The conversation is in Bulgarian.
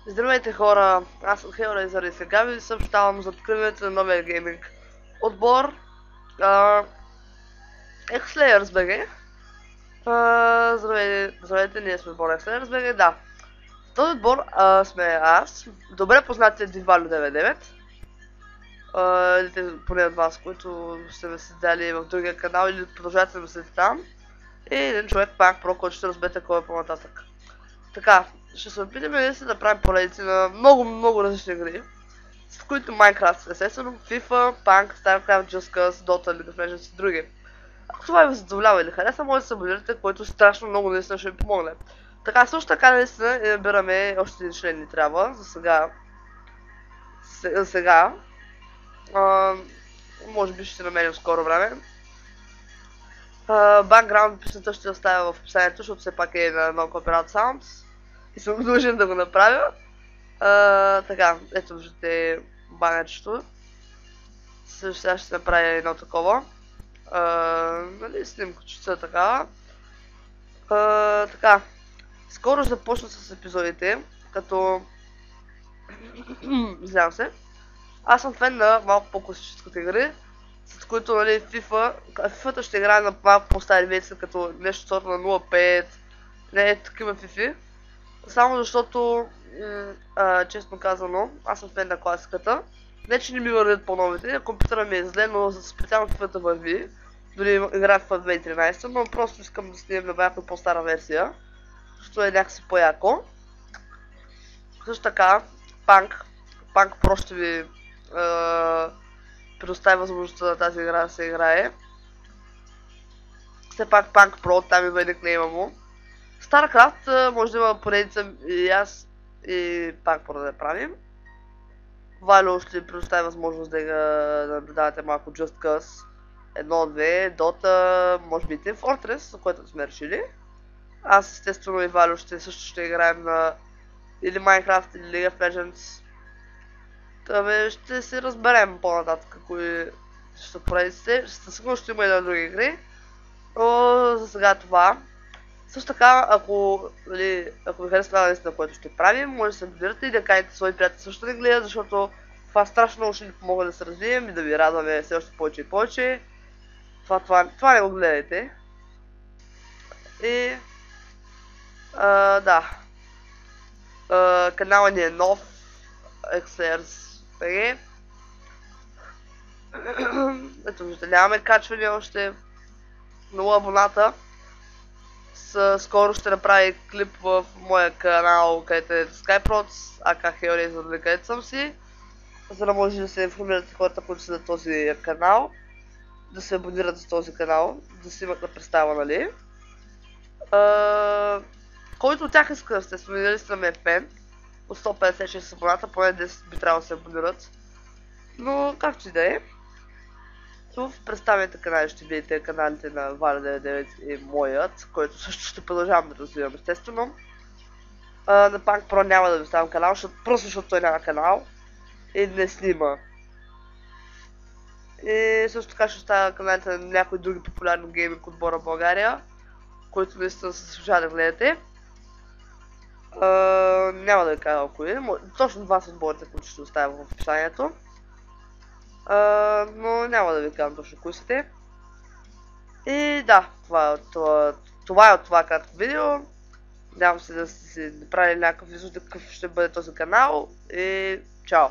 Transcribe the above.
Здравейте хора, аз съм Hellraiser и сега ви съобщавам за откриването на новия гейминг отбор X-Layers BG. Здравейте, ние сме отбор X-Layers BG, да. В този отбор сме аз, добре познатия Дивалю 99, или поне от вас, които сте ме следяли в другия канал или продължавате да ме следите там, и един човек пак про, който ще разберете кой е по-нататък. Така, ще се опитаме да правим поредици на много различни игри, с които Minecraft, естествено, FIFA, Punk, StarCraft, Just Cause, Dota, League of Legends и други. Ако това ви задоволява или хареса, може да се абонирате, което страшно много наистина ще ви помогне. Така, също така наистина и набираме още един член ни трябва, за сега. Може би ще намерим скоро време. Бакграунд песента ще оставя в описанието, защото все пак е на Non-Copyright Sounds и съм длъжен да го направя. Така, ето виждате банечето. Също сега ще направя едно такова. Нали, снимкочица такава. Така, скоро ще започна с епизодите, като... Извинявам се. Аз съм фен на малко по-класическите игри, с които, нали, FIFA-та ще играе на малко по-стари версии, като нещо сорта на 0.5, не е такива FIFA. Само защото, честно казано, аз съм фен на класиката. Не че не ми вървят по-новите, компютъра ми е зле, но специално FIFA-та върви. Дори играя в 2013, но просто искам да снимем на някаква по-стара версия, защото е някакси по-яко. Също така, Punk Pro ще ви предостави възможността на тази игра да се играе. Все пак Punk Pro, там има никнейма му. StarCraft може да има поредица и аз и Punk Pro да правим. Валю ще ви предостави възможност да наблюдавате малко Just Cause 1-2, Dota, може би Team Fortress, за което сме решили. Аз естествено и Валю също ще играем на или Minecraft или League of Legends. Ще се разберем по-нататък кои ще са поредиците. Сигурно ще има и на други игри. Но за сега това. Също така, ако ви харесва това наистина, което ще правим, може да се абонирате и да кажете свои приятели също да гледат, защото това страшно много ще ни помогне да се развием и да ви радваме все още повече и повече. Това не го гледайте. И... да. Каналът ни е нов. X-Layers BG. Ето виждате, нямаме качване още. Много абоната. Скоро ще направя клип в моя канал, където е Skyprods, aka Hellraiser, където съм си. За да може да се информирате хората, които са на този канал. Да се абонират за този канал, да си имат на представа, нали. Който от тях иска, естествено, наистина ме е фен. От 156 абоната, поне 10 би трябвало да се абонират. Но както и да е. В представените канали ще видите каналите на Валя99 и моят, който също ще продължавам да развивам, естествено. На Punk Pro няма да ви ставам канал, просто защото той няма канал и не снима. И също така ще оставя каналите на някои други популярни гейминг отбора в България, които наистина се заслужава да гледате. Няма да ви кажа кои, точно два са отборите, които ще оставя в описанието. Но няма да ви казвам точно кои сте. И да, това е от това кратко видео. Надявам се да сте си направили някакъв извод какъв ще бъде този канал и чао!